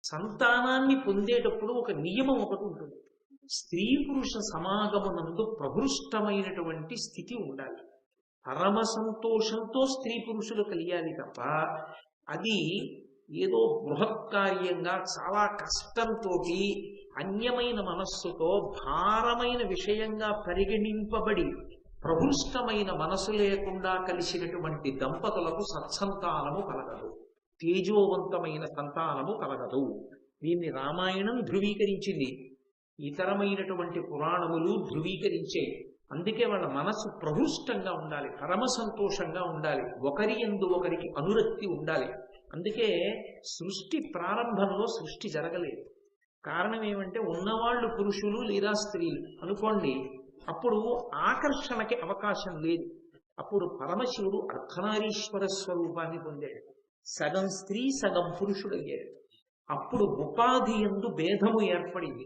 సంతానాన్ని పొందేటప్పుడు ఒక నియమం ఒకటి ఉంటుంది. స్త్రీ పురుష సమాగమనందు ప్రహృష్టమైనటువంటి స్థితి ఉండాలి. పరమ సంతోషంతో స్త్రీ పురుషులు కలియాలి తప్ప అది ఏదో బృహత్కార్యంగా చాలా కష్టంతో అన్యమైన మనస్సుతో భారమైన విషయంగా పరిగణింపబడి ప్రహృష్టమైన మనసు లేకుండా కలిసినటువంటి దంపతులకు సత్సంతానము కలగదు, తేజోవంతమైన సంతానము కలగదు. దీన్ని రామాయణం ధృవీకరించింది, ఇతరమైనటువంటి పురాణములు ధృవీకరించే. అందుకే వాళ్ళ మనస్సు ప్రహృష్టంగా ఉండాలి, పరమ సంతోషంగా ఉండాలి, ఒకరి యందు ఒకరికి అనురక్తి ఉండాలి. అందుకే సృష్టి ప్రారంభంలో సృష్టి జరగలేదు. కారణం ఏమంటే ఉన్నవాళ్ళు పురుషులు లేదా స్త్రీలు అనుకోండి, అప్పుడు ఆకర్షణకి అవకాశం లేదు. అప్పుడు పరమశివుడు అర్ధనారీశ్వర స్వరూపాన్ని పొందాడు, సగం స్త్రీ సగం పురుషుడు అయ్యాడు. అప్పుడు ఉపాధి యందు భేదము ఏర్పడింది.